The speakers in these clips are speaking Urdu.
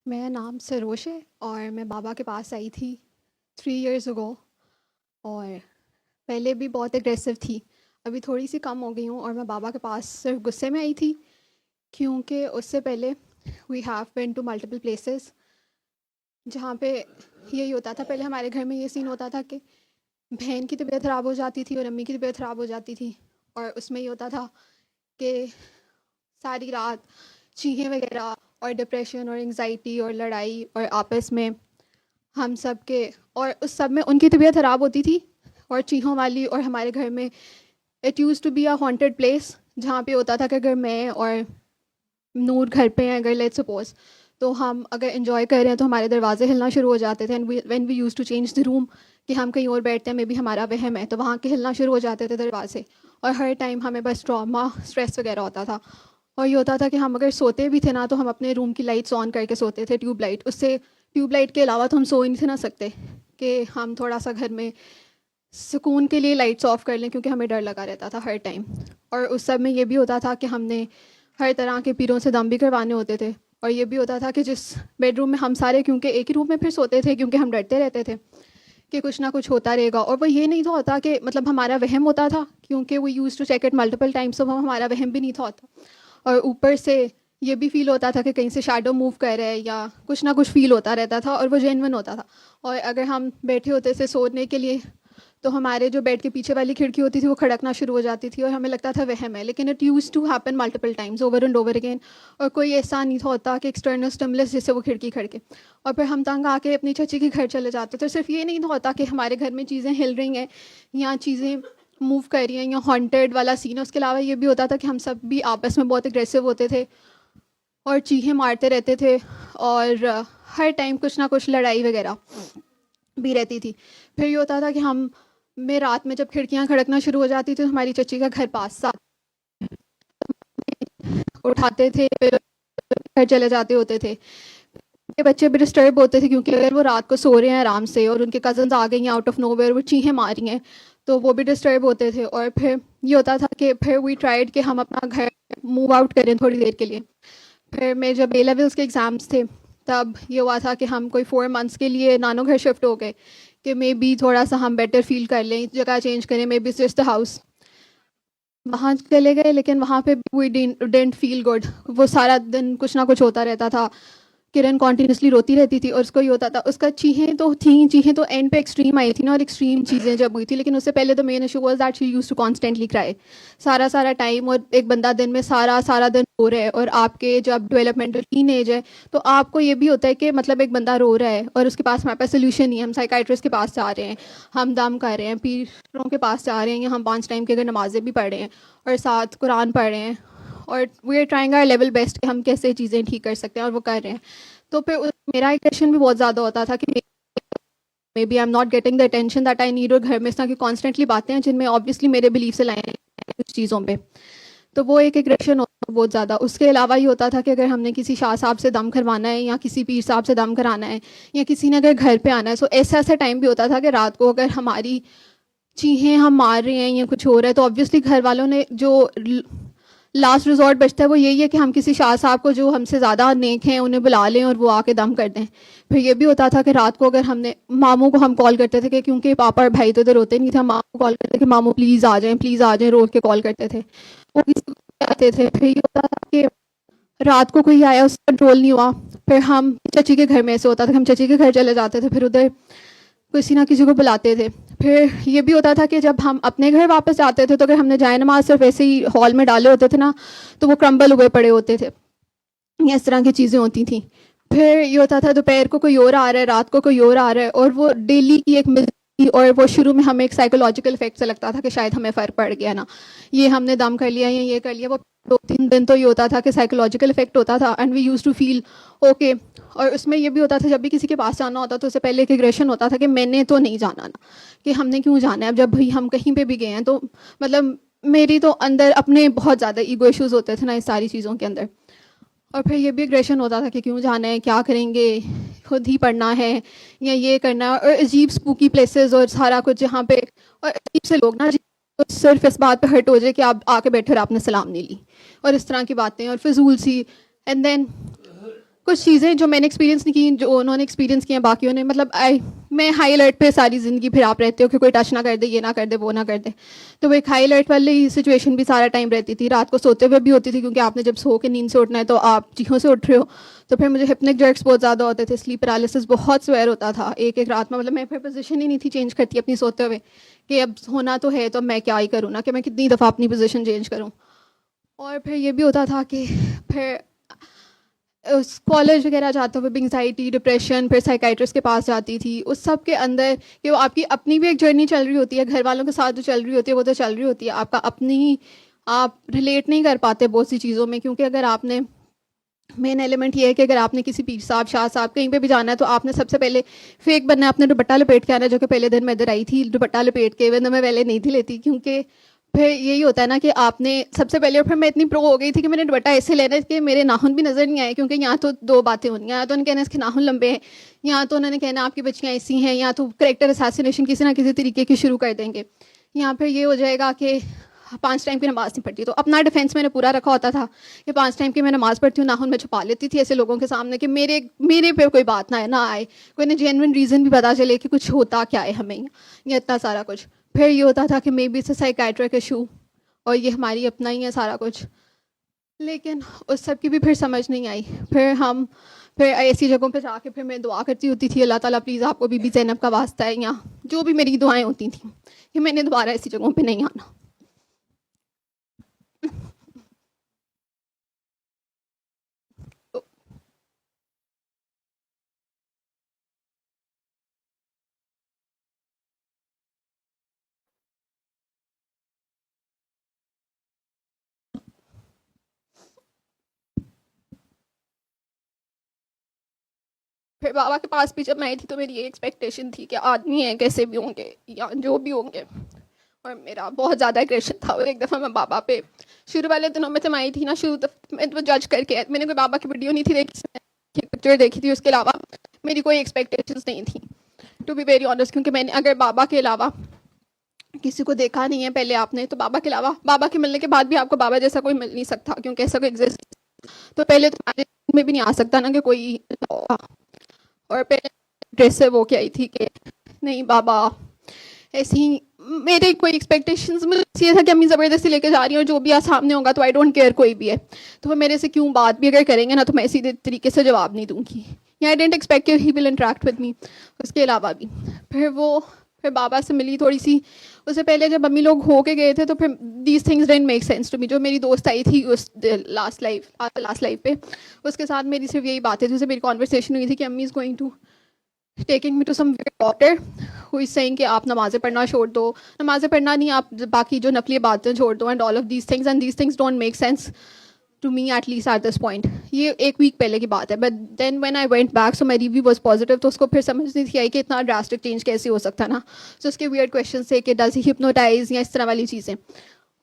میرا نام سروش ہے اور میں بابا کے پاس آئی تھی 3 years ago. اور پہلے بھی بہت اگریسو تھی، ابھی تھوڑی سی کم ہو گئی ہوں. اور میں بابا کے پاس صرف غصے میں آئی تھی کیونکہ اس سے پہلے we have been to multiple places جہاں پہ یہی ہوتا تھا. پہلے ہمارے گھر میں یہ سین ہوتا تھا کہ بہن کی طبیعت خراب ہو جاتی تھی اور امی کی طبیعت خراب ہو جاتی تھی، اور اس میں یہ ہوتا تھا کہ ساری رات چیخیں وغیرہ اور ڈپریشن اور انگزائٹی اور لڑائی اور آپس میں ہم سب کے، اور اس سب میں ان کی طبیعت خراب ہوتی تھی اور چیخوں والی. اور ہمارے گھر میں it used to be a haunted place جہاں پہ ہوتا تھا کہ اگر میں اور نور گھر پہ ہیں، اگر لیٹ سپوز، تو ہم اگر انجوائے کر رہے ہیں تو ہمارے دروازے ہلنا شروع ہو جاتے تھے. When we use to change the room کہ ہم کہیں اور بیٹھتے ہیں، میں بھی ہمارا وہم ہے، تو وہاں کے ہلنا شروع ہو جاتے تھے دروازے. اور ہر ٹائم ہمیں بس ٹراما اسٹریس وغیرہ ہوتا تھا. اور یہ ہوتا تھا کہ ہم اگر سوتے بھی تھے نا تو ہم اپنے روم کی لائٹس آن کر کے سوتے تھے، ٹیوب لائٹ. اس سے ٹیوب لائٹ کے علاوہ تو ہم سو ہی نہیں تھے نہ سکتے کہ ہم تھوڑا سا گھر میں سکون کے لیے لائٹس آف کر لیں، کیونکہ ہمیں ڈر لگا رہتا تھا ہر ٹائم. اور اس سب میں یہ بھی ہوتا تھا کہ ہم نے ہر طرح کے پیروں سے دم بھی کروانے ہوتے تھے. اور یہ بھی ہوتا تھا کہ جس بیڈ روم میں ہم سارے، کیونکہ ایک ہی روم میں پھر سوتے تھے کیونکہ ہم ڈرتے رہتے تھے کہ کچھ نہ کچھ ہوتا رہے گا. اور وہ یہ نہیں تھا ہوتا کہ مطلب ہمارا وہم ہوتا تھا، کیونکہ وہ used to check it multiple times, تو وہ ہمارا وہم بھی نہیں تھا ہوتا. اور اوپر سے یہ بھی فیل ہوتا تھا کہ کہیں سے شیڈو موو کر رہا ہے یا کچھ نہ کچھ فیل ہوتا رہتا تھا، اور وہ جینون ہوتا تھا. اور اگر ہم بیٹھے ہوتے تھے سونے کے لیے تو ہمارے جو بیڈ کے پیچھے والی کھڑکی ہوتی تھی وہ کھڑکنا شروع ہو جاتی تھی اور ہمیں لگتا تھا وہم ہے. لیکن it used to happen multiple times over and over again. اور کوئی ایسا نہیں تھا ہوتا کہ ایکسٹرنل اسٹیمولس جس سے وہ کھڑکی کھڑکے. اور پھر ہم تنگ آ کے اپنی چچی کے گھر چلے جاتے تھے. صرف یہ نہیں تھا ہوتا کہ ہمارے گھر میں چیزیں ہل رہی ہیں یا چیزیں موو کر رہی ہیں یا ہانٹیڈ والا سین ہے، اس کے علاوہ یہ بھی ہوتا تھا کہ ہم سب بھی آپس میں بہت اگریسو ہوتے تھے اور چیخیں مارتے رہتے تھے، اور ہر ٹائم کچھ نہ کچھ لڑائی وغیرہ بھی رہتی تھی. پھر یہ ہوتا تھا کہ ہم میں رات میں جب کھڑکیاں کھڑکنا شروع ہو جاتی تھی تو ہماری چچی کا گھر پاس ساتھ اٹھاتے تھے، پھر گھر چلے جاتے ہوتے تھے. کے بچے بھی ڈسٹرب ہوتے تھے کیونکہ اگر وہ رات کو سو رہے ہیں آرام سے اور ان کے کزنز آ گئی ہیں آؤٹ آف نو ویئر، وہ چیخیں مار رہی ہیں، تو وہ بھی ڈسٹرب ہوتے تھے. اور پھر یہ ہوتا تھا کہ پھر وی ٹرائیڈ کہ ہم اپنا گھر موو آؤٹ کریں تھوڑی دیر کے لیے. پھر میں جب اے لیولس کے ایگزامس تھے تب یہ ہوا تھا کہ ہم کوئی 4 months کے لیے نانو گھر شفٹ ہو گئے کہ مے بی تھوڑا سا ہم بیٹر فیل کر لیں، جگہ چینج کریں، مے بی جسٹ ہاؤس. وہاں چلے گئے لیکن وہاں پہ وی ڈینٹ فیل گڈ. وہ سارا دن کچھ نہ کچھ ہوتا رہتا تھا. کرن کنٹینیوسلی روتی رہتی تھی اور اس کو یہ ہوتا تھا، اس کا چیخیں تو تھیں، چیخیں تو اینڈ پہ ایکسٹریم آئی تھی نا، اور ایکسٹریم چیزیں جب ہوئی تھی. لیکن اس سے پہلے تو main issue was that she used to constantly cry سارا ٹائم. اور ایک بندہ دن میں سارا دن رو رہا ہے، اور آپ کے جب ڈیولپمنٹل ٹین ایج ہے تو آپ کو یہ بھی ہوتا ہے کہ مطلب ایک بندہ رو رہا ہے اور اس کے پاس ہمارے پاس سولوشن نہیں ہے. ہم سائیکائٹرسٹ کے پاس جا رہے ہیں، ہم دم کر رہے ہیں، پیروں کے پاس جا رہے ہیں، یا ہم 5 ٹائم کی اگر نمازیں بھی پڑھ رہے ہیں اور ساتھ قرآن پڑھ رہے ہیں، اور we are trying our level best کہ ہم کیسے چیزیں ٹھیک کر سکتے ہیں، اور وہ کر رہے ہیں. تو پھر میرا ایگریشن بھی بہت زیادہ ہوتا تھا کہ maybe I am not getting the attention that I need. اور گھر میں اس طرح کی کانسٹنٹلی باتیں ہیں جن میں آبویسلی میرے بلیف سے لائیں کچھ چیزوں پہ. تو وہ ایک ایگریشن ہوتا تھا بہت زیادہ. اس کے علاوہ یہ ہوتا تھا کہ اگر ہم نے کسی شاہ صاحب سے دم کروانا ہے یا کسی پیر صاحب سے دم کرانا ہے یا کسی نے اگر گھر پہ آنا ہے، سو ایسا ٹائم بھی ہوتا تھا کہ رات کو اگر ہماری چیخیں ہم مار رہے ہیں یا کچھ ہو رہا ہے تو آبویسلی گھر والوں نے جو لاسٹ ریزورٹ بچتا ہے وہ یہی ہے کہ ہم کسی شاہ صاحب کو جو ہم سے زیادہ نیک ہیں انہیں بلا لیں اور وہ آ کے دم کر دیں. پھر یہ بھی ہوتا تھا کہ رات کو اگر ہم نے ماموں کو ہم کال کرتے تھے کہ کیونکہ پاپا اور بھائی تو ادھر ہوتے نہیں تھے، ہم ماموں کو کال کرتے کہ ماموں پلیز آ جائیں رو کے کال کرتے تھے. وہ کسی کو آتے تھے. پھر یہ ہوتا تھا کہ رات کو کوئی آیا اس کا کنٹرول نہیں ہوا، پھر ہم چچی کے گھر میں ایسے ہوتا تھا کہ ہم چچی کے گھر چلے جاتے تھے، پھر ادھر کسی نہ کسی کو بلاتے تھے. پھر یہ بھی ہوتا تھا کہ جب ہم اپنے گھر واپس جاتے تھے تو اگر ہم نے جائے نماز صرف ایسے ہی ہال میں ڈالے ہوتے تھے نا تو وہ کرمبل ہوئے پڑے ہوتے تھے، یا اس طرح کی چیزیں ہوتی تھیں. پھر یہ ہوتا تھا دوپہر کو کوئی اور آ رہا ہے، رات کو کوئی اور آ رہا ہے، اور وہ ڈیلی کی ایک تھی. اور وہ شروع میں ہمیں ایک سائیکولوجیکل افیکٹ سے لگتا تھا کہ شاید ہمیں فرق پڑ گیا نا، یہ ہم نے دم کر لیا یا یہ کر لیا. وہ 2-3 دن تو یہ ہوتا تھا کہ سائیکولوجیکل افیکٹ ہوتا تھا and we use to feel okay. اور اس میں یہ بھی ہوتا تھا جب بھی کسی کے پاس جانا ہوتا تو اس سے پہلے ایک ایگریشن ہوتا تھا کہ میں نے تو نہیں جانا نا، کہ ہم نے کیوں جانا ہے. اب جب بھی ہم کہیں پہ بھی گئے ہیں تو مطلب میری تو اندر اپنے بہت زیادہ ایگو ایشوز ہوتے تھے نا اس ساری چیزوں کے اندر. اور پھر یہ بھی ایگریشن ہوتا تھا کہ کیوں جانا ہے، کیا کریں گے، خود ہی پڑھنا ہے یا یہ کرنا ہے. اور عجیب اسپوکی پلیسز اور سارا کچھ جہاں پہ، اور عجیب سے لوگ نا صرف اس بات پہ ہرٹ ہو جائے کہ آپ آ کے بیٹھے اور آپ نے سلام نہیں لی، اور اس طرح کی باتیں اور فضول سی. اینڈ دین کچھ چیزیں جو میں نے ایکسپیرینس نہیں کی جو انہوں نے ایکسپیرینس کی ہیں باقیوں نے, مطلب میں ہائی الرٹ پہ ساری زندگی پھر آپ رہتے ہو کہ کوئی ٹچ نہ کر دے, یہ نہ کر دے, وہ نہ کر دے. تو وہ ایک ہائی الرٹ والی سچویشن بھی سارا ٹائم رہتی تھی, رات کو سوتے ہوئے بھی ہوتی تھی, کیونکہ آپ نے جب سو کے نیند سے اٹھنا ہے تو آپ چیخوں سے اٹھ رہے ہو. تو پھر مجھے ہپنک جرکس بہت زیادہ ہوتے تھے, سلیپ پیرالسس بہت سویر ہوتا تھا ایک ایک رات میں. مطلب میں پھر پوزیشن ہی نہیں تھی چینج کرتی اپنی سوتے ہوئے, کہ اب ہونا تو ہے تو میں کیا ہی کروں نا, کہ میں کتنی دفعہ اپنی پوزیشن چینج کروں. اور پھر یہ بھی ہوتا تھا کہ پھر کالج وغیرہ جاتے ہوئے انگزائٹی, ڈپریشن, پھر سائیکائٹرسٹ کے پاس جاتی تھی. اس سب کے اندر کہ وہ آپ کی اپنی بھی ایک جرنی چل رہی ہوتی ہے, گھر والوں کے ساتھ جو چل رہی ہوتی ہے وہ تو چل رہی ہوتی ہے, آپ کا اپنی آپ ریلیٹ نہیں کر پاتے بہت سی چیزوں میں. کیونکہ اگر آپ نے مین ایلیمنٹ یہ ہے کہ اگر آپ نے کسی پیر صاحب, شاہ صاحب, کہیں پہ بھی جانا ہے تو آپ نے سب سے پہلے فیک بننا ہے, اپنے دوپٹہ لپیٹ کے آنا ہے. جو کہ پہلے دن میں ادھر آئی تھی دوپٹہ لپیٹ کے, میں پہلے نہیں تھی لیتی, کیونکہ پھر یہی ہوتا ہے نا کہ آپ نے سب سے پہلے, اور پھر میں اتنی پرو ہو گئی تھی کہ میں نے دوپٹہ ایسے لینا ہے کہ میرے ناخن بھی نظر نہیں آئے. کیونکہ یہاں تو دو باتیں ہونی ہیں, یا تو ان کہنا اس کے ناخن لمبے ہیں, یا تو انہوں نے کہنا آپ کی بچیاں ایسی ہیں, یا تو کریکٹر اساسینیشن کسی نہ کسی طریقے کی شروع کر دیں گے. یہاں پھر یہ ہو جائے گا کہ 5 ٹائم کی نماز نہیں پڑھتی. تو اپنا ڈیفینس میں نے پورا رکھا ہوتا تھا کہ 5 ٹائم کی میں نماز پڑھتی ہوں, ناخن میں چھپا لیتی تھی ایسے لوگوں کے سامنے کہ میرے پہ کوئی بات نہ آئے, کوئی نہ جینوئن ریزن بھی پتا چلے کہ کچھ ہوتا کیا ہے ہمیں, یہ اتنا سارا کچھ. پھر یہ ہوتا تھا کہ مے بی سے سائیکائٹرک ایشو, اور یہ ہماری اپنا ہی ہے سارا کچھ. لیکن اس سب کی بھی پھر سمجھ نہیں آئی. پھر ایسی جگہوں پہ جا کے پھر میں دعا کرتی ہوتی تھی, اللہ تعالیٰ پلیز آپ کو بی بی زینب کا واسطہ ہے, یا جو بھی میری دعائیں ہوتی تھیں کہ میں نے دوبارہ ایسی جگہوں پہ نہیں آنا. پھر بابا کے پاس بھی جب میں آئی تھی تو میری یہ ایکسپیکٹیشن تھی کہ آدمی ہیں کیسے بھی ہوں گے یا جو بھی ہوں گے, اور میرا بہت زیادہ ایگریشن تھا. اور ایک دفعہ میں بابا پہ شروع والے دنوں میں تو آئی تھی نا, شروع میں تو جج کر کے, میں نے کوئی بابا کی ویڈیو نہیں تھی دیکھی, پکچر دیکھی تھی, اس کے علاوہ میری کوئی ایکسپیکٹیشنز نہیں تھیں ٹو بی ویری آنیسٹ. کیونکہ میں نے اگر بابا کے علاوہ کسی کو دیکھا نہیں ہے پہلے آپ نے, تو بابا کے علاوہ, بابا کے ملنے کے بعد بھی آپ کو بابا جیسا کوئی مل نہیں سکتا, کیونکہ ایسا کوئی ایگزسٹ, تو پہلے تمہارے میں بھی نہیں آ سکتا نا کہ کوئی ہوگا. اور پہلے ڈریس سے وہ کیا آئی تھی کہ نہیں بابا ایسی, میرے کوئی ایکسپیکٹیشنز مجھے یہ تھا کہ امی زبردستی لے کے جا رہی ہوں, جو بھی سامنے ہوگا تو آئی ڈونٹ کیئر کوئی بھی ہے, تو وہ میرے سے کیوں بات بھی اگر کریں گے نا تو میں اسی طریقے سے جواب نہیں دوں گی, یا آئی ڈونٹ ایکسپیکٹ کہ ہی ول انٹریکٹ ود می. اس کے علاوہ بھی پھر بابا سے ملی تھوڑی سی, اس سے پہلے جب امی لوگ ہو کے گئے تھے تو پھر these things didn't make sense to me. جو میری دوست آئی تھی اس لاسٹ لائف پہ, اس کے ساتھ میری صرف یہی باتیں تھی, اسے میری کانورسیشن ہوئی تھی کہ امی is going to taking me to some doctor who is saying کہ آپ نمازیں پڑھنا چھوڑ دو, نمازیں پڑھنا نہیں, آپ باقی جو نقلی باتیں چھوڑ دو, and all of these things, and these things don't make sense to me at least at this point. یہ ایک ویک پہلے کی بات ہے. But then when I went back so my review was positive, تو اس کو پھر سمجھ نہیں تھی آئی کہ اتنا ڈراسٹک چینج کیسے ہو سکتا نا. سو اس کے ویئرڈ کویشچنس تھے کہ ڈز ہی ہپنوٹائز یا اس طرح والی چیزیں.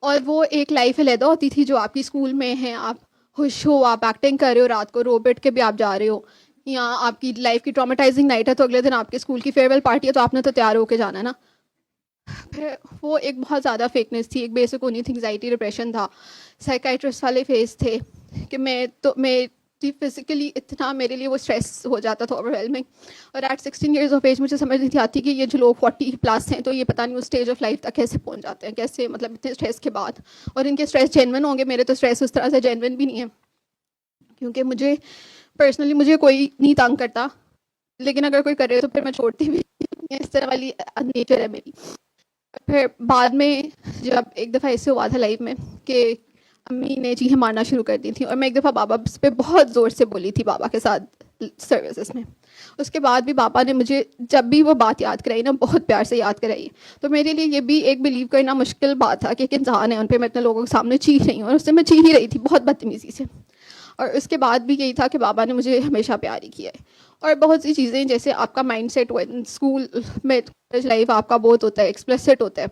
اور وہ ایک لائف علیحدہ ہوتی تھی جو آپ کی اسکول میں ہے, آپ خوش ہو, آپ ایکٹنگ کر رہے ہو, رات کو رو بیٹھ کے بھی آپ جا رہے ہو, یا آپ کی لائف کی ٹرامیٹائزنگ نائٹ ہے تو اگلے دن آپ کے اسکول کی فیئر ویل پارٹی ہے, تو آپ نے تو تیار ہو کے جانا ہے نا. پھر وہ ایک بہت زیادہ فیکنیس تھی, ایک بیسک ہونی تھی, انگزائٹی, ڈپریشن تھا, سائیکائٹرسٹ والے فیز تھے کہ میں فزیکلی اتنا میرے لیے وہ اسٹریس ہو جاتا تھا, اوور ویلمنگ. اور ایٹ 16 ایئرز آف ایج مجھے سمجھ نہیں تھی آتی کہ یہ جو لوگ 40+ ہیں تو یہ پتہ نہیں اس اسٹیج آف لائف تک کیسے پہنچ جاتے ہیں, کیسے, مطلب اتنے اسٹریس کے بعد. اور ان کے اسٹریس جینون ہوں گے, میرے تو اسٹریس اس طرح سے جینون بھی نہیں ہے, کیونکہ مجھے پرسنلی مجھے کوئی نہیں تنگ کرتا, لیکن اگر کوئی کرے تو پھر میں چھوڑتی بھی, اس طرح والی نیچر ہے میری. پھر بعد میں جب ایک دفعہ ایسے ہوا تھا لائف میں کہ امی نے چیخیں مارنا شروع کر دی تھی, اور میں ایک دفعہ بابا پہ بہت زور سے بولی تھی بابا کے ساتھ سروسز میں. اس کے بعد بھی بابا نے مجھے جب بھی وہ بات یاد کرائی نا, بہت پیار سے یاد کرائی. تو میرے لیے یہ بھی ایک بلیو کرنا مشکل بات تھا کہ ایک انسان ہے, ان پہ میں اتنے لوگوں کے سامنے چیخ رہی ہوں, اور اس سے میں چیخ ہی رہی تھی بہت بدتمیزی سے. اور اس کے بعد بھی یہی تھا کہ بابا نے مجھے ہمیشہ پیار ہی کیا ہے. اور بہت سی چیزیں, جیسے آپ کا مائنڈ سیٹ ہوا اسکول میں, کالج لائف آپ کا بہت ہوتا ہے ایکسپلیسٹ ہوتا ہے,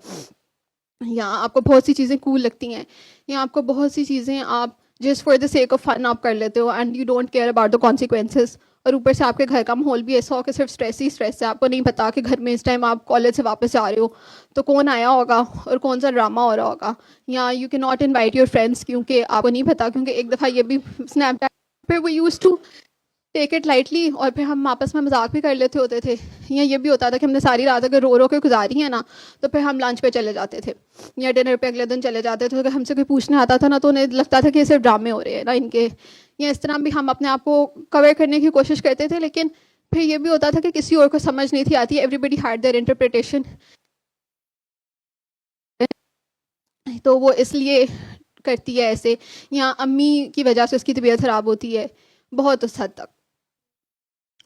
یا آپ کو بہت سی چیزیں کول لگتی ہیں, یا آپ کو بہت سی چیزیں آپ just for the sake of fun آپ کر لیتے ہو, and you don't care about the consequences. اور اوپر سے آپ کے گھر کا ماحول بھی ایسا ہو کہ صرف اسٹریس ہی اسٹریس ہے, آپ کو نہیں پتا کہ گھر میں اس ٹائم آپ کالج سے واپس جا رہے ہو تو کون آیا ہوگا اور کون سا ڈرامہ ہو رہا ہوگا, یا you can not invite your friends کیونکہ آپ کو نہیں پتا. کیونکہ ایک دفعہ یہ بھی اسنیپ چیٹ پہ وہ used to take it lightly, اور پھر ہم آپس میں مذاق بھی کر لیتے ہوتے تھے. یا یہ بھی ہوتا تھا کہ ہم نے ساری رات اگر رو رو کے گزاری ہے نا, تو پھر ہم لنچ پہ چلے جاتے تھے یا ڈنر پہ اگلے دن چلے جاتے تھے. اگر ہم سے کوئی پوچھنے آتا تھا نا, تو انہیں لگتا تھا کہ یہ صرف ڈرامے ہو رہے ہیں نا ان کے, یا اس طرح بھی ہم اپنے آپ کو کور کرنے کی کوشش کرتے تھے. لیکن پھر یہ بھی ہوتا تھا کہ کسی اور کو سمجھ نہیں تھی آتی, everybody had their interpretation. تو وہ اس لیے کرتی ہے ایسے, یا امی کی وجہ سے اس کی طبیعت خراب ہوتی ہے بہت اس حد تک.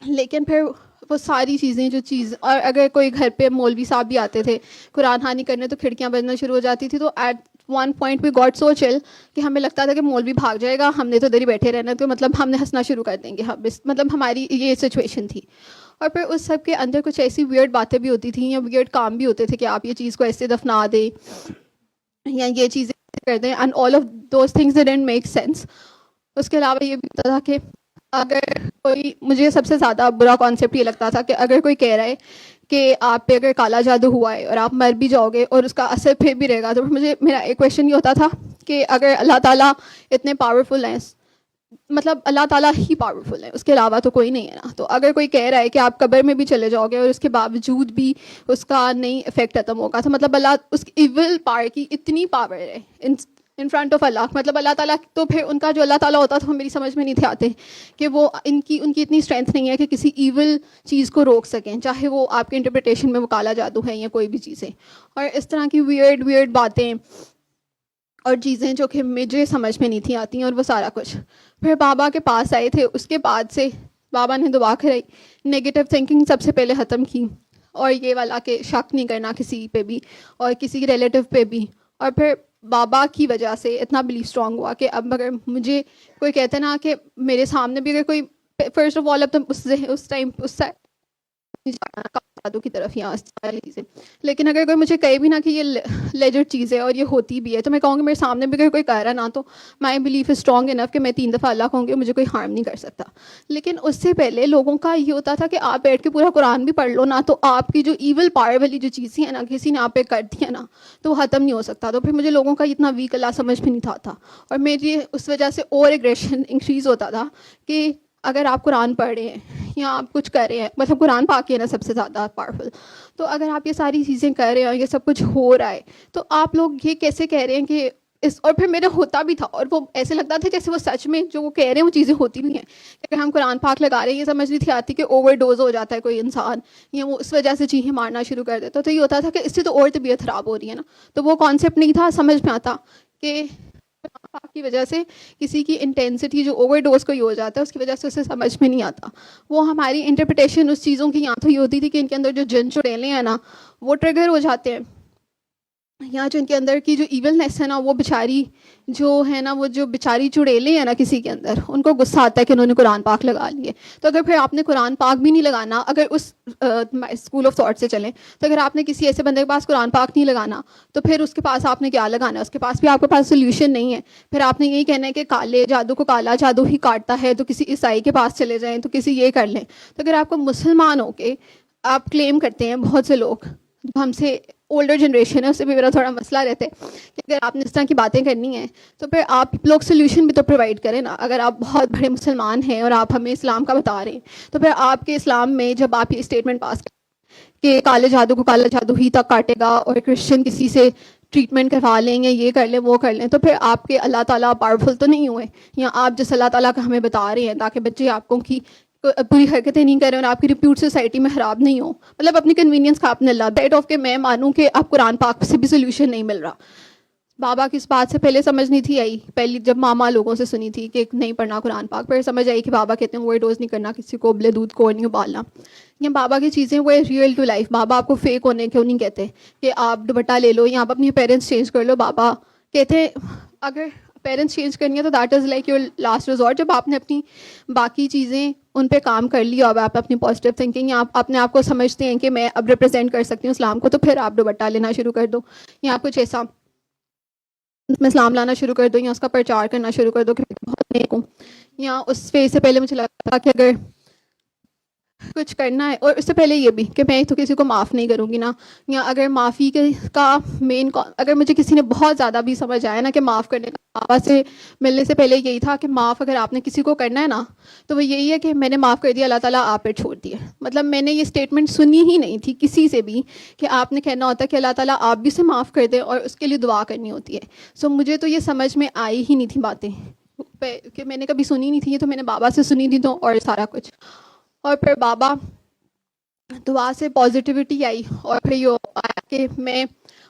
لیکن پھر وہ ساری چیزیں جو چیز, اور اگر کوئی گھر پہ مولوی صاحب بھی آتے تھے قرآن خوانی کرنے, تو کھڑکیاں بجنا شروع ہو جاتی تھی. تو at one point we got so chill کہ ہمیں لگتا تھا کہ مولوی بھاگ جائے گا, ہم نے تو ادھر ہی بیٹھے رہنا, تو مطلب ہم نے ہنسنا شروع کر دیں گے. مطلب ہماری یہ سچویشن تھی. اور پھر اس سب کے اندر کچھ ایسی ویئرڈ باتیں بھی ہوتی تھیں, یا ویئرڈ کام بھی ہوتے تھے کہ آپ یہ چیز کو ایسے دفنا دیں یا یہ چیزیں کر دیں, and all of those things didn't make sense. اس کے علاوہ یہ بھی ہوتا تھا کہ اگر کوئی, مجھے سب سے زیادہ برا کانسیپٹ یہ لگتا تھا کہ اگر کوئی کہہ رہا ہے کہ آپ پہ اگر کالا جادو ہوا ہے اور آپ مر بھی جاؤ گے اور اس کا اثر پھر بھی رہے گا, تو مجھے میرا ایک کویشچن یہ ہوتا تھا کہ اگر اللہ تعالیٰ اتنے پاورفل ہیں, مطلب اللہ تعالیٰ ہی پاورفل ہے, اس کے علاوہ تو کوئی نہیں ہے نا. تو اگر کوئی کہہ رہا ہے کہ آپ قبر میں بھی چلے جاؤ گے اور اس کے باوجود بھی اس کا نہیں افیکٹ ختم ہوگا, تو مطلب اللہ, اس ایول پاور کی اتنی پاور ہے ان فرنٹ آف اللہ. مطلب اللہ تعالیٰ, تو پھر ان کا جو اللہ تعالیٰ ہوتا تھا وہ میری سمجھ میں نہیں تھے آتے کہ وہ ان کی اتنی اسٹرینتھ نہیں ہے کہ کسی ایول چیز کو روک سکیں, چاہے وہ آپ کے انٹرپریٹیشن میں وہ کالا جادو ہے یا کوئی بھی چیزیں. اور اس طرح کی ویئرڈ باتیں اور چیزیں جو کہ مجھے سمجھ میں نہیں تھی آتی, اور وہ سارا کچھ. پھر بابا کے پاس آئے تھے, اس کے بعد سے بابا نے دعا کرائی, نگیٹو تھنکنگ سب سے پہلے ختم کی, اور یہ والا کہ شک نہیں کرنا کسی پہ بھی اور کسی ریلیٹیو پہ بھی. اور پھر بابا کی وجہ سے اتنا بلیف اسٹرانگ ہوا کہ اب اگر مجھے کوئی کہتے نا کہ میرے سامنے بھی اگر کوئی, فرسٹ آف آل اب تو اس ٹائم جادو کی طرف یا ساری چیزیں, لیکن اگر کوئی مجھے کہے بھی نا کہ یہ لیجٹ چیز ہے اور یہ ہوتی بھی ہے, تو میں کہوں گی میرے سامنے بھی اگر کوئی کہہ رہا نا, تو my belief is strong enough کہ میں 3 دفعہ اللہ کہوں گی, مجھے کوئی ہارم نہیں کر سکتا. لیکن اس سے پہلے لوگوں کا یہ ہوتا تھا کہ آپ بیٹھ کے پورا قرآن بھی پڑھ لو نا, تو آپ کی جو ایول پاور والی جو چیزیں ہیں نا, کسی نے آپ پہ کر دی ہے نا, تو وہ ختم نہیں ہو سکتا. تو پھر مجھے لوگوں کا اتنا ویک اللہ سمجھ میں نہیں تھا, اور میری اس وجہ سے اور ایگریشن انکریز ہوتا تھا کہ اگر آپ قرآن پڑھ رہے ہیں یا آپ کچھ کر رہے ہیں, مطلب قرآن پاک ہے نا سب سے زیادہ پاورفل, تو اگر آپ یہ ساری چیزیں کر رہے ہیں اور یہ سب کچھ ہو رہا ہے, تو آپ لوگ یہ کیسے کہہ رہے ہیں کہ اس, اور پھر میرا ہوتا بھی تھا, اور وہ ایسے لگتا تھا جیسے وہ سچ میں جو وہ کہہ رہے ہیں وہ چیزیں ہوتی بھی ہیں. اگر ہم قرآن پاک لگا رہے ہیں, یہ سمجھ نہیں تھی آتی کہ اوور ڈوز ہو جاتا ہے کوئی انسان, یا وہ اس وجہ سے چیخیں مارنا شروع کر دیتا. تو یہ ہوتا تھا کہ اس سے تو اور طبیعت خراب ہو رہی ہے نا, تو وہ کانسیپٹ نہیں تھا سمجھ میں آتا کہ کی وجہ سے کسی کی انٹینسٹی جو اوور ڈوز کو ہی ہو جاتا ہے, اس کی وجہ سے اسے سمجھ میں نہیں آتا. وہ ہماری انٹرپریٹیشن اس چیزوں کی یہاں تو یہ ہوتی تھی کہ ان کے اندر جو جن چڑیلے ہیں نا وہ ٹریگر ہو جاتے ہیں, یا جو ان کے اندر کی جو ایولنیس ہے نا, وہ بیچاری جو ہے نا, وہ جو بیچاری چڑیلے ہیں نا کسی کے اندر, ان کو غصہ آتا ہے کہ انہوں نے قرآن پاک لگا لیے. تو اگر پھر آپ نے قرآن پاک بھی نہیں لگانا, اگر اس اسکول آف تھاٹ سے چلیں, تو اگر آپ نے کسی ایسے بندے کے پاس قرآن پاک نہیں لگانا, تو پھر اس کے پاس آپ نے کیا لگانا ہے, اس کے پاس بھی آپ کے پاس سولوشن نہیں ہے. پھر آپ نے یہی کہنا ہے کہ کالے جادو کو کالا جادو ہی کاٹتا ہے, تو کسی عیسائی کے پاس چلے جائیں, تو کسی یہ کر لیں. تو اگر آپ کو مسلمان ہو کے آپ کلیم کرتے ہیں, بہت سے لوگ جو ہم سے اولڈر جنریشن ہے, اس سے بھی میرا تھوڑا مسئلہ رہتا ہے کہ اگر آپ نے اس طرح کی باتیں کرنی ہیں, تو پھر آپ لوگ سولوشن بھی تو پرووائڈ کریں نا. اگر آپ بہت بڑے مسلمان ہیں اور آپ ہمیں اسلام کا بتا رہے ہیں, تو پھر آپ کے اسلام میں جب آپ یہ اسٹیٹمنٹ پاس کریں کہ کالے جادو کو کالا جادو ہی تک کاٹے گا, اور کرسچن کسی سے ٹریٹمنٹ کروا لیں گے, یہ کر لیں وہ کر لیں, تو پھر آپ کے اللہ تعالیٰ پاورفل تو نہیں ہوئے, یا آپ جس اللہ تعالیٰ کا ہمیں بتا رہے ہیں تاکہ بچے آپ کو کی بری حرکتیں نہیں کریں اور آپ کی ریپیوٹ سوسائٹی میں خراب نہیں ہو. مطلب اپنی کنوینئنس کا آپ نے اللہ بیٹ آف کہ میں مانوں کہ آپ قرآن پاک سے بھی سولوشن نہیں مل رہا. بابا کی اس بات سے پہلے سمجھ نہیں تھی آئی, پہلی جب ماما لوگوں سے سنی تھی کہ نہیں پڑھنا قرآن پاک, پھر سمجھ آئی کہ بابا کہتے ہیں اوور ڈوز نہیں کرنا, کسی کو ابلے دودھ کو نہیں ابالنا. یہ بابا کی چیزیں وہ ریئل ٹو لائف. بابا آپ کو فیک ہونے کیوں نہیں کہتے کہ آپ دوپٹہ لے لو یا آپ اپنی پیرنٹس چینج کر لو. بابا کہتے ہیں اگر پیرنٹس چینج کرنی ہے تو that is like your last resort. جب آپ نے اپنی باقی چیزیں ان پہ کام کر لی, اور آپ اپنی پازیٹیو تھنکنگ یا آپ اپنے آپ کو سمجھتے ہیں کہ میں اب ریپرزینٹ کر سکتی ہوں اسلام کو, تو پھر آپ دوپٹہ لینا شروع کر دو, یا آپ کچھ ایسا میں اسلام لانا شروع کر دو, یا اس کا پرچار کرنا شروع کر دو کہ میں بہت نیک ہوں. یا اس فیز سے پہلے مجھے لگتا تھا کہ اگر کچھ کرنا ہے, اور اس سے پہلے یہ بھی کہ میں تو کسی کو معاف نہیں کروں گی نا, یا اگر معافی کا مین, اگر مجھے کسی نے بہت زیادہ بھی سمجھ آیا نا کہ معاف کرنے کا, بابا سے ملنے سے پہلے یہی تھا کہ معاف اگر آپ نے کسی کو کرنا ہے نا تو وہ یہی ہے کہ میں نے معاف کر دیا, اللہ تعالیٰ آپ پہ چھوڑ دیا. مطلب میں نے یہ اسٹیٹمنٹ سنی ہی نہیں تھی کسی سے بھی کہ آپ نے کہنا ہوتا ہے کہ اللہ تعالیٰ آپ بھی سے معاف کر دے اور اس کے لیے دعا کرنی ہوتی ہے. سو مجھے تو یہ سمجھ میں آئی ہی نہیں تھی باتیں کہ میں نے کبھی سنی نہیں تھی, یہ تو میں نے بابا سے سنی تھی تو, اور سارا کچھ. اور پھر بابا دعا سے پازیٹیوٹی آئی, اور پھر یہ آیا کہ میں,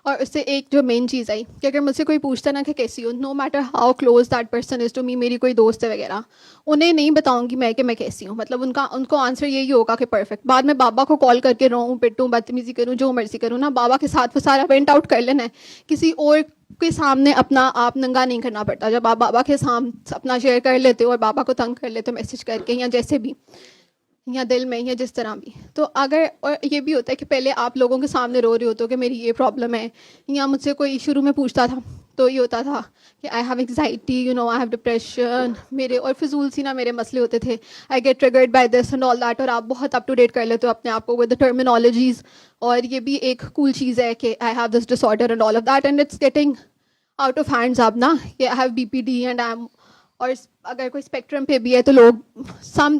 اور اس سے ایک جو مین چیز آئی کہ اگر مجھ سے کوئی پوچھتا نا کہ کیسی ہو, no matter how close that person is to me, میری کوئی دوست ہے وغیرہ, انہیں نہیں بتاؤں گی میں کہ میں کیسی ہوں. مطلب ان کو آنسر یہی ہوگا کہ پرفیکٹ. بعد میں بابا کو کال کر کے روؤں, پٹوں, بدتمیزی کروں, جو مرضی کروں نا, بابا کے ساتھ وہ سارا وینٹ آؤٹ کر لینا ہے. کسی اور کے سامنے اپنا آپ ننگا نہیں کرنا پڑتا. جب آپ بابا کے سامنے اپنا شیئر کر لیتے ہو اور بابا کو تنگ کر لیتے ہو میسج کر کے یا جیسے بھی, یا دل میں یا جس طرح بھی, تو اگر, اور یہ بھی ہوتا ہے کہ پہلے آپ لوگوں کے سامنے رو رہے ہوتے ہو کہ میری یہ پرابلم ہے, یا مجھ سے کوئی شروع میں پوچھتا تھا تو یہ ہوتا تھا کہ I have anxiety, you know, I have depression, میرے اور فضول سی نا میرے مسئلے ہوتے تھے, I get triggered by this and all that, اور آپ بہت اپ ٹو ڈیٹ کر لیتے ہو اپنے آپ کو ود دا ٹرمینالوجیز. اور یہ بھی ایک کول چیز ہے کہ I have this disorder and all of that, and it's getting out of hands اب نا, کہ I have B P D and I am, اور اگر کوئی اسپیکٹرم پہ بھی ہے تو لوگ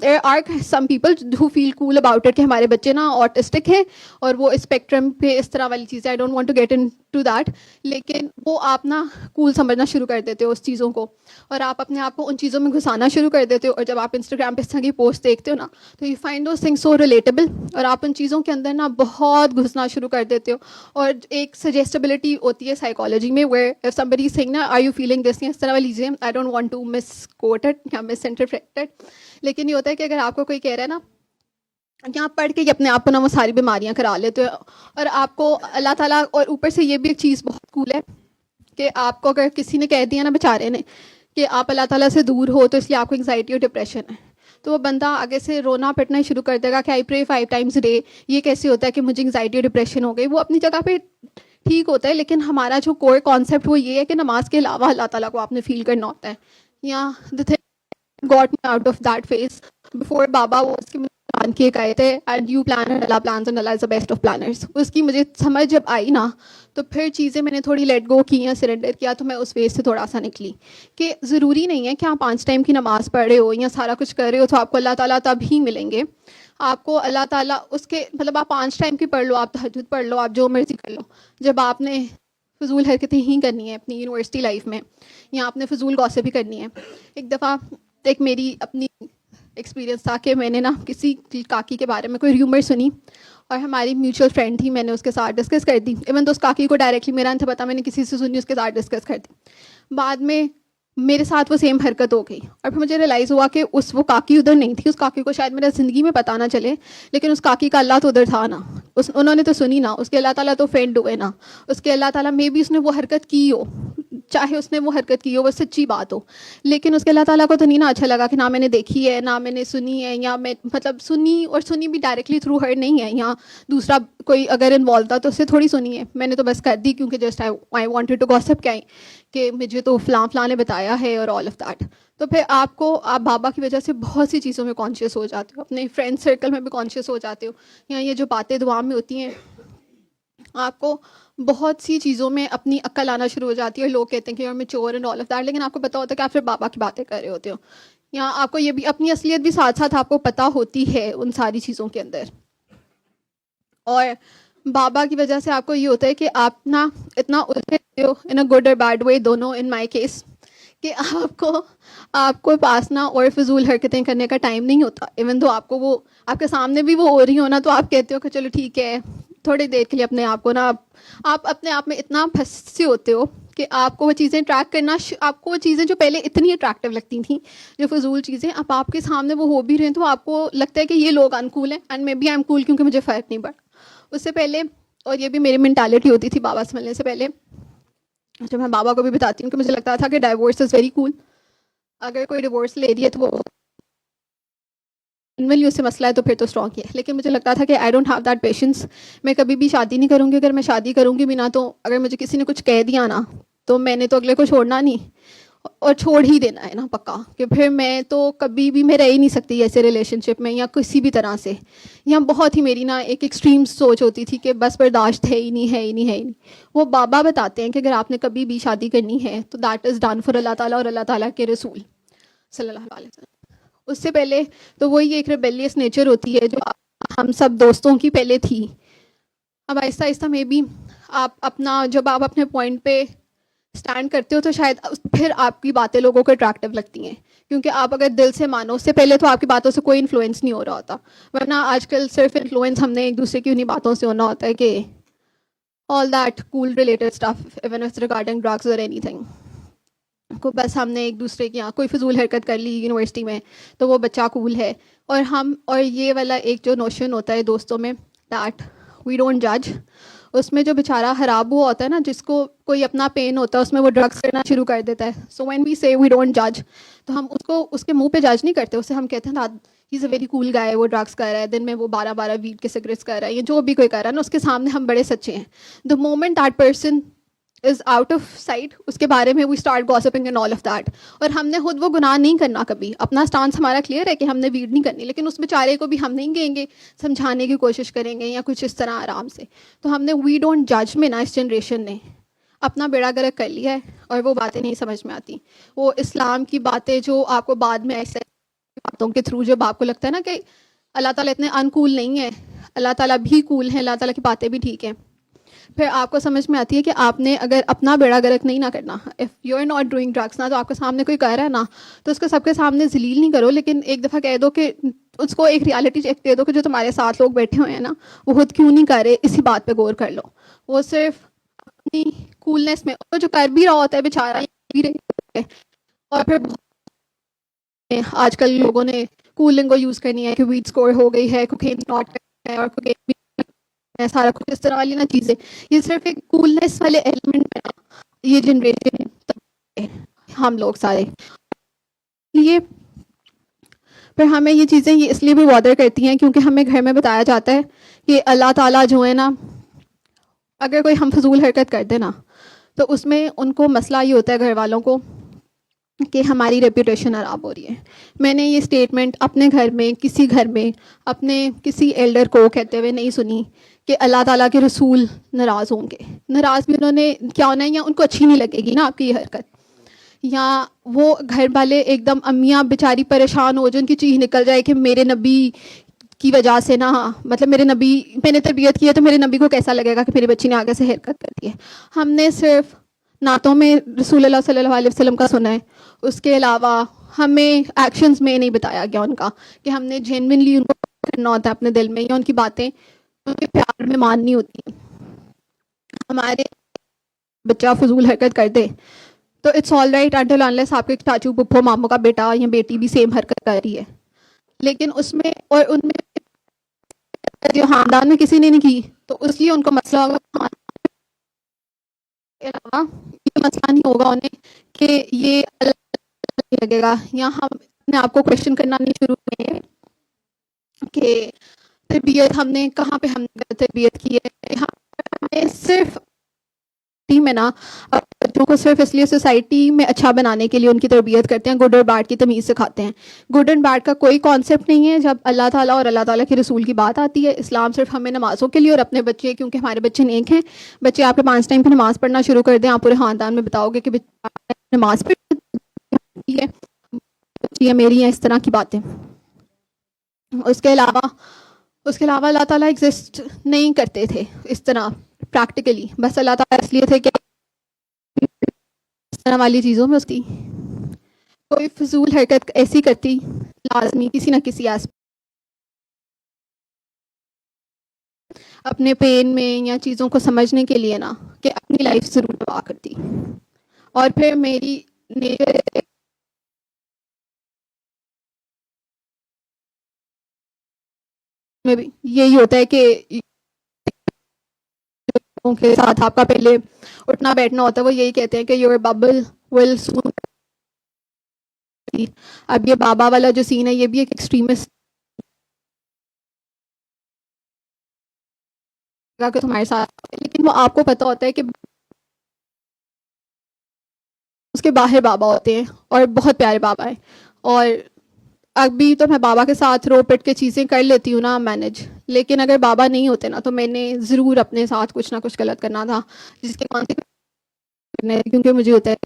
there are some people who feel cool about it کہ ہمارے بچے نا آٹسٹک ہیں اور وہ اسپیکٹرم پہ اس طرح والی چیزیں, I don't want to get into that, لیکن وہ آپ نا کول سمجھنا شروع کر دیتے ہو اس چیزوں کو, اور آپ اپنے آپ کو ان چیزوں میں گھسانا شروع کر دیتے ہو. اور جب آپ انسٹاگرام پہ اس طرح کی پوسٹ دیکھتے ہو نا تو you find those things so relatable, اور آپ ان چیزوں کے اندر نا بہت گھسنا شروع کر دیتے ہو. اور ایک سجیسٹیبلٹی ہوتی ہے سائیکالوجی میں where if somebody is saying نا are you feeling this, اس طرح والی چیزیں, I don't want to misquote it یا misinterpret it, لیکن یہ ہوتا ہے کہ اگر آپ کو کوئی کہہ رہا ہے نا, یہاں پڑھ کے اپنے آپ کو نا وہ ساری بیماریاں کرا لیتے ہو, اور آپ کو اللہ تعالیٰ, اور اوپر سے یہ بھی ایک چیز بہت کول ہے کہ آپ کو اگر کسی نے کہہ دیا نا بیچارے نے کہ آپ اللہ تعالیٰ سے دور ہو تو اس لیے آپ کو انگزائٹی اور ڈپریشن ہے, تو وہ بندہ آگے سے رونا پٹنا ہی شروع کر دے گا کہ آئی پرے 5 times a day. یہ کیسے ہوتا ہے کہ مجھے انگزائٹی اور ڈپریشن ہو گئی؟ وہ اپنی جگہ پہ ٹھیک ہوتا ہے, لیکن ہمارا جو کور کانسیپٹ وہ یہ ہے کہ نماز کے علاوہ اللہ تعالیٰ کو آپ نے فیل کرنا ہوتا ہے. یا the thing got me out of that phase before بابا وہ اس کی پلان کیے گئے تھے, and you plan and Allah plans and Allah is the best of planners. اس کی مجھے سمجھ جب آئی نا تو پھر چیزیں میں نے تھوڑی لیٹ گو کی یا سرنڈر کیا, تو میں اس فیز سے تھوڑا سا نکلی کہ ضروری نہیں ہے کہ آپ 5 ٹائم کی نماز پڑھ رہے ہو یا سارا کچھ کر رہے ہو تو آپ کو اللہ تعالیٰ تب ہی ملیں گے. آپ کو اللہ تعالیٰ اس کے مطلب آپ 5 ٹائم کی پڑھ لو, آپ تہجد پڑھ لو, آپ جو مرضی کر لو, جب آپ نے فضول حرکتیں ہی کرنی ہے اپنی یونیورسٹی لائف میں, یا آپ نے فضول گوسپ بھی کرنی ہے. ایک دفعہ ایک میری اپنی ایکسپیرینس تھا کہ میں نے نا کسی کاکی کے بارے میں کوئی ریومر سنی, اور ہماری میوچل فرینڈ تھی, میں نے اس کے ساتھ ڈسکس کر دی. ایون تو اس کاکی کو ڈائریکٹلی میرا نہیں تھا پتا, میں نے کسی سے سنی, اس کے ساتھ ڈسکس کر دی. بعد میں میرے ساتھ وہ سیم حرکت ہو گئی, اور پھر مجھے ریئلائز ہوا کہ وہ کاکی ادھر نہیں تھی. اس کاکی کو شاید میرا زندگی میں پتہ نہ چلے, لیکن اس کاکی کا اللہ تو ادھر تھا نا, انہوں نے تو سنی نا, اس کے اللہ تعالیٰ تو فرینڈ ہوئے نا, اس کے اللہ تعالیٰ میں بھی اس نے وہ حرکت کی ہو, چاہے اس نے وہ حرکت کی ہو وہ سچی بات ہو, لیکن اس کے اللہ تعالیٰ کو تو نہیں نا اچھا لگا کہ نہ میں نے دیکھی ہے نہ میں نے سنی ہے, یا میں مطلب سنی, اور سنی بھی ڈائریکٹلی تھرو ہر نہیں ہے, یا دوسرا کوئی اگر انوالو تھا تو اس سے تھوڑی سنی ہے. میں نے تو بس کر دی کیونکہ just I wanted to gossip کہ مجھے تو فلاں فلاں نے بتایا ہے اور آل آف دیٹ. تو پھر آپ بابا کی وجہ سے بہت سی چیزوں میں کانشیس ہو جاتے ہو, اپنے فرینڈ سرکل میں بھی کانشیس ہو جاتے ہو, یا یہ جو باتیں دعا میں ہوتی ہیں آپ کو بہت سی چیزوں میں اپنی عقل آنا شروع ہو جاتی ہے. لوگ کہتے ہیں کہ you are mature and all of that, لیکن آپ کو پتہ ہوتا ہے کہ آپ پھر بابا کی باتیں کر رہے ہوتے ہو, یا آپ کو یہ بھی اپنی اصلیت بھی ساتھ ساتھ آپ کو پتہ ہوتی ہے ان ساری چیزوں کے اندر. اور بابا کی وجہ سے آپ کو یہ ہوتا ہے کہ آپ نا اتنا الجھتے ہو ان اے گڈ اور بیڈ وے دونوں, ان مائی کیس, کہ آپ کو پاس نا اور فضول حرکتیں کرنے کا ٹائم نہیں ہوتا. ایون تو آپ کو وہ آپ کے سامنے بھی وہ ہو رہی ہو نا, تو آپ کہتے ہو کہ چلو ٹھیک ہے, تھوڑی دیر کے لیے اپنے آپ کو نا آپ اپنے آپ میں اتنا پھنسے ہوتے ہو کہ آپ کو وہ چیزیں ٹریک کرنا, آپ کو وہ چیزیں جو پہلے اتنی اٹریکٹیو لگتی تھیں, جو فضول چیزیں, اب آپ کے سامنے وہ ہو بھی رہے ہیں تو آپ کو لگتا ہے کہ یہ لوگ انکول ہیں, and maybe I am cool کیونکہ مجھے فرق نہیں پڑا. اس سے پہلے, اور یہ بھی میری مینٹالٹی ہوتی تھی بابا سے ملنے سے پہلے, جب میں بابا کو بھی بتاتی ہوں کہ مجھے لگتا تھا کہ ڈائیورس از ویری کول, اگر کوئی ڈیورس لے رہی ہے تو وہ جنرلی اس سے مسئلہ ہے تو پھر تو اسٹرانگ ہے. لیکن مجھے لگتا تھا کہ I don't have that patience, میں کبھی بھی شادی نہیں کروں گی. اگر میں شادی کروں گی بھی نا تو اگر مجھے کسی نے کچھ کہہ دیا نا تو میں نے تو اگلے کو چھوڑنا نہیں, اور چھوڑ ہی دینا ہے نا پکا، کہ پھر میں تو کبھی بھی میں رہ ہی نہیں سکتی ایسے ریلیشن شپ میں یا کسی بھی طرح سے. یا بہت ہی میری نا ایک ایکسٹریم سوچ ہوتی تھی کہ بس برداشت ہے ہی نہیں ہے ہی نہیں ہے ہی نہیں. وہ بابا بتاتے ہیں کہ اگر آپ نے کبھی بھی شادی کرنی ہے تو دیٹ از ڈن فار اللہ تعالیٰ اور اللہ تعالیٰ کے رسول صلی اللہ علیہ وسلم. اس سے پہلے تو وہی ایک ریبیلیس نیچر ہوتی ہے جو ہم سب دوستوں کی پہلے تھی. اب آہستہ آہستہ میں بھی آپ اپنا جب آپ اپنے پوائنٹ پہ اسٹینڈ کرتے ہو تو شاید پھر آپ کی باتیں لوگوں کو اٹریکٹیو لگتی ہیں، کیونکہ آپ اگر دل سے مانو. اس سے پہلے تو آپ کی باتوں سے کوئی انفلوئنس نہیں ہو رہا ہوتا، ورنہ آج کل صرف انفلوئنس ہم نے ایک دوسرے کی انہیں باتوں سے ہونا ہوتا ہے کہ all that cool related stuff even if it's regarding drugs or anything کو بس ہم نے ایک دوسرے کے یہاں کوئی فضول حرکت کر لی یونیورسٹی میں تو وہ بچہ کول ہے. اور یہ والا ایک جو نوشن ہوتا ہے دوستوں میں دیٹ وی ڈونٹ جج، اس میں جو بیچارہ خراب ہوا ہوتا ہے نا، جس کو کوئی اپنا پین ہوتا ہے اس میں وہ ڈرگس کرنا شروع کر دیتا ہے. سو وین وی سے وی ڈونٹ جج، تو ہم اس کو اس کے منہ پہ جج نہیں کرتے، اسے ہم کہتے ہیں نا ہی از اے ویری کول گائے، وہ ڈرگس کر رہا ہے، دن میں وہ 12 ویڈ کے سگریٹس کر رہا ہے، یا جو بھی کوئی کر رہا ہے نا، اس کے سامنے ہم بڑے سچے ہیں. The moment that person is out of sight, اس کے بارے میں we start gossiping and all of that. اور ہم نے خود وہ گناہ نہیں کرنا کبھی، اپنا اسٹانس ہمارا کلیئر ہے کہ ہم نے ویڈ نہیں کرنی، لیکن اس بیچارے کو بھی ہم نہیں گیں گے، سمجھانے کی کوشش کریں گے یا کچھ اس طرح آرام سے. تو ہم نے وی ڈونٹ جج میں نا اس جنریشن نے اپنا بیڑا گرک کر لیا ہے، اور وہ باتیں نہیں سمجھ میں آتی. وہ اسلام کی باتیں جو آپ کو بعد میں ایسے باتوں کے تھرو جب آپ کو لگتا ہے نا کہ اللہ تعالیٰ اتنے انکول نہیں ہے، اللہ تعالیٰ بھی کول ہیں، اللہ تعالیٰ کی باتیں بھی ٹھیک ہیں، پھر آپ کو سمجھ میں آتی ہے کہ آپ نے اگر اپنا بیڑا گرک نہیں نہ کرنا، if you are not doing drugs نا، تو آپ کے سامنے کوئی کہہ رہا ہے نا تو اس کو سب کے سامنے ذلیل نہیں کرو، لیکن ایک دفعہ کہہ دو کہ اس کو ایک ریالٹی چیک دے دو کہ جو تمہارے ساتھ لوگ بیٹھے ہوئے ہیں نا وہ خود کیوں نہیں کر رہے، اسی بات پہ غور کر لو. وہ صرف اپنی کولنس میں جو کر بھی رہا ہوتا ہے بیچارہ بھی رہے. اور پھر آج کل لوگوں نے کولنگ کو یوز کرنی ہے کہ ویڈ اسکور ہو گئی ہے، کوکین ناٹ ہے، اور کوکین بھی سارا کچھ اس طرح والی نا چیزیں، یہ صرف ایک کولنس والے ایلیمنٹ ہے. یہ جنریشن ہم لوگ سارے یہ پھر ہمیں یہ چیزیں یہ اس لیے بھی وادر کرتی ہیں کیونکہ ہمیں گھر میں بتایا جاتا ہے کہ اللہ تعالیٰ جو ہے نا، اگر کوئی ہم فضول حرکت کر دے نا تو اس میں ان کو مسئلہ یہ ہوتا ہے گھر والوں کو کہ ہماری ریپوٹیشن خراب ہو رہی ہے. میں نے یہ اسٹیٹمنٹ اپنے گھر میں اپنے کسی ایلڈر کو کہتے ہوئے نہیں سنی کہ اللہ تعالیٰ کے رسول ناراض ہوں گے. ناراض بھی انہوں نے کیا ہونا ہے، یا ان کو اچھی نہیں لگے گی نا آپ کی یہ حرکت، یا وہ گھر والے ایک دم امیاں بیچاری پریشان ہو جو ان کی چیخ نکل جائے کہ میرے نبی کی وجہ سے نا، مطلب میرے نبی میں نے تربیت کی ہے تو میرے نبی کو کیسا لگے گا کہ میری بچی نے آگے سے حرکت کر دی ہے. ہم نے صرف نعتوں میں رسول اللہ صلی اللہ علیہ وسلم کا سنا ہے، اس کے علاوہ ہمیں ایکشنز میں نہیں بتایا گیا ان کا کہ ہم نے جینوینلی ان کو کرنا ہوتا ہے اپنے دل میں، یا ان کی باتیں ان کے پیار میں ماننی ہوتی ہیں. ہمارے بچہ فضول حرکت کر دے تو it's all right until unless آپ کے چاچو پپھو ماموں کا بیٹا یا بیٹی بھی سیم حرکت کر رہی ہے، لیکن اس میں اور ان میں جو خاندان میں کسی نے نہیں کی تو اس لیے ان کو مسئلہ ہوگا. یہ مسئلہ نہیں ہوگا انہیں کہ یہ اللہ لگے گا، یا ہم اپنے آپ کو کوشچن کرنا نہیں شروع کریں کہ تربیت ہم نے کہاں پہ ہم نے تربیت کی ہے. ہمیں صرف میں نا بچوں کو صرف اس لیے سوسائٹی میں اچھا بنانے کے لیے ان کی تربیت کرتے ہیں، گڈ اور بیڈ کی تمیز سکھاتے ہیں. گڈ اینڈ بیڈ کا کوئی کانسیپٹ نہیں ہے جب اللہ تعالیٰ اور اللہ تعالیٰ کے رسول کی بات آتی ہے. اسلام صرف ہمیں نمازوں کے لیے اور اپنے بچے، کیونکہ ہمارے بچے نیک ہیں، بچے آپ کے 5 ٹائم پہ نماز پڑھنا شروع کر دیں، آپ پورے خاندان میں بتاؤ گے کہ نماز پڑھتی ہے بچی ہے میری ہیں، اس طرح کی باتیں. اس کے علاوہ اللہ تعالیٰ ایگزسٹ نہیں کرتے تھے اس طرح پریکٹیکلی، بس اللہ تعالیٰ اس لیے تھے کہ اس طرح والی چیزوں میں اس کی کوئی فضول حرکت ایسی کرتی لازمی کسی نہ کسی اپنے پین میں یا چیزوں کو سمجھنے کے لیے نا کہ اپنی لائف ضرور تباہ کرتی. اور پھر میری نیچر میں بھی یہی ہوتا ہے کہ کے ساتھ آپ کا پہلے اٹھنا بیٹھنا ہوتا ہے وہ یہی کہتے ہیں کہ یور ببل ول سون. اب یہ بابا والا جو سین ہے یہ بھی ایک ایکسٹریمسٹ کہ تمہارے ساتھ، لیکن وہ آپ کو پتا ہوتا ہے کہ کے باہر بابا ہوتے ہیں اور بہت پیارے بابا ہیں. اور ابھی تو میں بابا کے ساتھ رو پٹ کے چیزیں کر لیتی ہوں نا مینج, لیکن اگر بابا نہیں ہوتے نا تو میں نے ضرور اپنے ساتھ کچھ نہ کچھ غلط کرنا تھا, جس کے کرنے, کیونکہ مجھے ہوتا ہے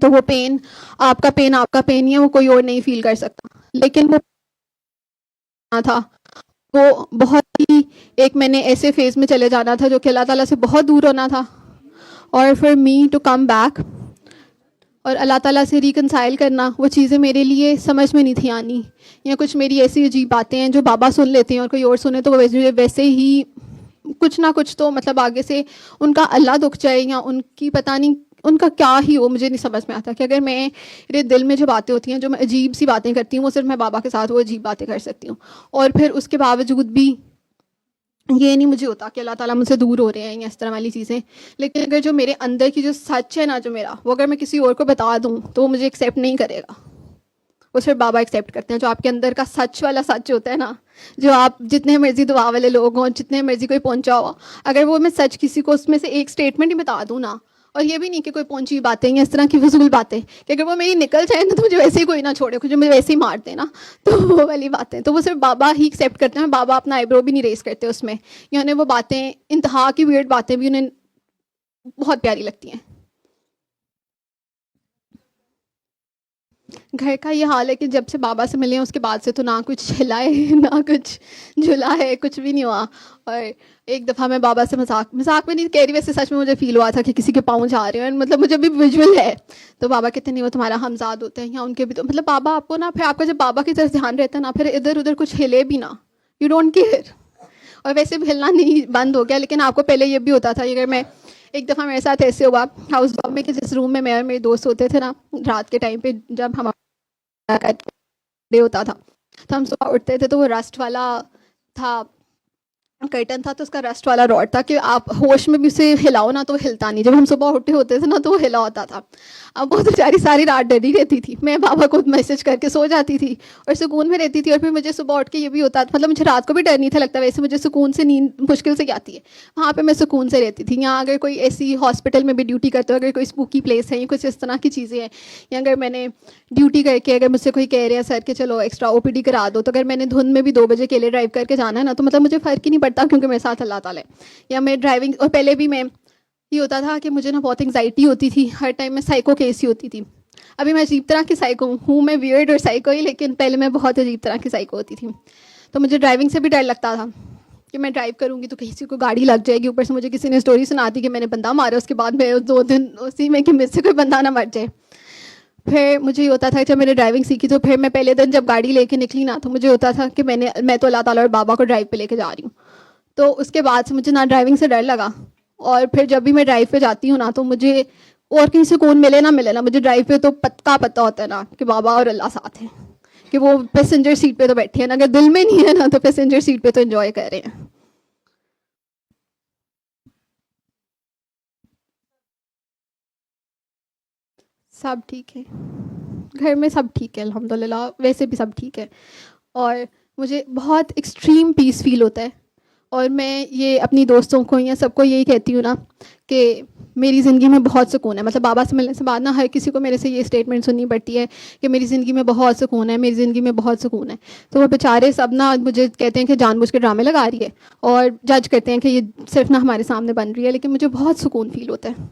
تو وہ پین آپ کا پین ہی ہے, وہ کوئی اور نہیں فیل کر سکتا. لیکن وہ تھا, وہ بہت ہی ایک میں نے ایسے فیز میں چلے جانا تھا جو کہ اللہ تعالیٰ سے بہت دور ہونا تھا, اور for me to come back اور اللہ تعالیٰ سے ریکنسائل کرنا, وہ چیزیں میرے لیے سمجھ میں نہیں تھی آنی. یا کچھ میری ایسی عجیب باتیں ہیں جو بابا سن لیتے ہیں اور کوئی اور سنے تو وہ ویسے ہی کچھ نہ کچھ تو مطلب آگے سے ان کا اللہ دکھ جائے یا ان کی پتہ نہیں ان کا کیا ہی ہو, مجھے نہیں سمجھ میں آتا کہ اگر میرے دل میں جو باتیں ہوتی ہیں, جو میں عجیب سی باتیں کرتی ہوں, وہ صرف میں بابا کے ساتھ وہ عجیب باتیں کر سکتی ہوں. اور پھر اس کے باوجود بھی یہ نہیں مجھے ہوتا کہ اللہ تعالیٰ مجھ سے دور ہو رہے ہیں یا اس طرح والی چیزیں. لیکن اگر جو میرے اندر کی جو سچ ہے نا, جو میرا, وہ اگر میں کسی اور کو بتا دوں تو وہ مجھے ایکسیپٹ نہیں کرے گا. وہ صرف بابا ایکسیپٹ کرتے ہیں. جو آپ کے اندر کا سچ والا سچ ہوتا ہے نا, جو آپ جتنے مرضی دعا والے لوگ ہوں, جتنے مرضی کوئی پہنچا ہو, اگر وہ میں سچ کسی کو اس میں سے ایک اسٹیٹمنٹ ہی بتا دوں نا, اور یہ بھی نہیں کہ کوئی پہنچی باتیں یا اس طرح کی فضول باتیں, کہ اگر وہ میری نکل جائے نا تو مجھے ویسے ہی کوئی نہ چھوڑے, جو مجھے ویسے ہی مار دے نا, تو وہ والی باتیں تو وہ صرف بابا ہی ایکسیپٹ کرتے ہیں. بابا اپنا آئیبرو بھی نہیں ریز کرتے اس میں, یا انہیں وہ باتیں انتہا کی ویئرڈ باتیں بھی انہیں بہت پیاری لگتی ہیں. گھر کا یہ حال ہے کہ جب سے بابا سے ملے ہیں اس کے بعد سے تو نہ کچھ ہلائے نہ کچھ جھلا ہے, کچھ بھی نہیں ہوا. اور ایک دفعہ میں بابا سے مذاق میں نہیں کہہ رہی, ویسے سچ میں مجھے فیل ہوا تھا کہ کسی کے پاؤں جا رہے ہیں, مطلب مجھے بھی ویژول ہے. تو بابا کہتے نہیں وہ تمہارا ہمزاد ہوتے ہیں, یا ان کے بھی تو مطلب بابا آپ کو نا, پھر آپ کا جب بابا کی طرف دھیان رہتا ہے نا, پھر ادھر ادھر کچھ ہلے بھی نا, یو ڈونٹ کیئر. اور ویسے بھی ہلنا نہیں بند ہو گیا, لیکن آپ کو پہلے یہ بھی ہوتا تھا. اگر میں ایک دفعہ میرے ساتھ ایسے ہوا ہاؤس ڈاگ میں کہ جس روم میں اور میرے دوست ہوتے تھے نا, رات کے ٹائم پہ جب ہم ڈے ہوتا تھا تو ہم صبح اٹھتے تھے تو وہ رسٹ والا تھا, کرٹن تھا, تو اس کا رسٹ والا راڈ تھا کہ آپ ہوش میں بھی اسے ہلاؤ نا تو وہ ہلتا نہیں. جب ہم صبح اٹھے ہوتے تھے نا تو وہ ہلا ہوتا تھا. اب وہ بیچاری ساری رات ڈری رہتی تھی, میں بابا کو میسج کر کے سو جاتی تھی اور سکون میں رہتی تھی. اور پھر مجھے صبح اٹھ کے یہ بھی ہوتا تھا, مطلب مجھے رات کو بھی ڈر نہیں تھا لگتا, ویسے مجھے سکون سے نیند مشکل سے آتی ہے, وہاں پہ میں سکون سے رہتی تھی. یا اگر کوئی ایسی ہاسپٹل میں بھی ڈیوٹی کرتے ہو, اگر کوئی اسپوکی پلیس ہے یا کچھ اس طرح کی چیزیں ہیں, یا اگر میں نے ڈیوٹی کر کے اگر مجھ سے کوئی کہہ رہے ہیں سر کہ چلو ایکسٹرا او پی ڈی کرا دو, تو اگر میں نے دھند میں بھی 2 بجے اکیلے ڈرائیو کر کے جانا ہے نا, تو مطلب مجھے فرق ہی نہیں پڑتا کیونکہ میرے ساتھ اللہ تعالیٰ ہے. یا میں ڈرائیونگ, اور پہلے بھی میں یہ ہوتا تھا کہ مجھے نا بہت انگزائٹی ہوتی تھی, ہر ٹائم میں سائیکو کیس ہی ہوتی تھی. ابھی میں عجیب طرح کی سائیکو ہوں, میں ویئرڈ اور سائیکو ہی, لیکن پہلے میں بہت عجیب طرح کی سائیکو ہوتی تھی. تو مجھے ڈرائیونگ سے بھی ڈر لگتا تھا کہ میں ڈرائیو کروں گی تو کسی کو گاڑی لگ جائے گی. اوپر سے مجھے کسی نے اسٹوری سنا دی کہ میں نے بندہ مارا, اس کے بعد میں 2 دن اسی میں کہ مجھ سے کوئی بندہ نہ مر جائے. پھر مجھے یہ ہوتا تھا جب میں نے ڈرائیونگ سیکھی تو پھر میں پہلے دن جب گاڑی لے کے نکلی نا, تو مجھے ہوتا تھا کہ میں تو اللہ تعالیٰ اور بابا کو ڈرائیو پہ لے کے جا رہی ہوں. تو اس کے بعد سے مجھے نہ ڈرائیونگ سے ڈر لگا, اور پھر جب بھی میں ڈرائیو پہ جاتی ہوں نا تو مجھے اور کہیں سکون ملے نہ ملے نا, مجھے ڈرائیو پہ تو پتہ ہوتا ہے نا کہ بابا اور اللہ ساتھ ہیں, کہ وہ پیسنجر سیٹ پہ تو بیٹھے ہیں نا, اگر دل میں نہیں ہے نا تو پیسنجر سیٹ پہ تو انجوائے کر رہے ہیں. سب ٹھیک ہے, گھر میں سب ٹھیک ہے الحمدللہ, ویسے بھی سب ٹھیک ہے. اور مجھے بہت ایکسٹریم پیس فیل ہوتا ہے, اور میں یہ اپنی دوستوں کو یا سب کو یہی کہتی ہوں نا کہ میری زندگی میں بہت سکون ہے. مطلب بابا سے ملنے سے بعد نا ہر کسی کو میرے سے یہ اسٹیٹمنٹ سننی پڑتی ہے کہ میری زندگی میں بہت سکون ہے, میری زندگی میں بہت سکون ہے. تو وہ بیچارے سب نا مجھے کہتے ہیں کہ جان بوجھ کے ڈرامے لگا رہی ہے, اور جج کرتے ہیں کہ یہ صرف نا ہمارے سامنے بن رہی ہے, لیکن مجھے بہت سکون فیل ہوتا ہے.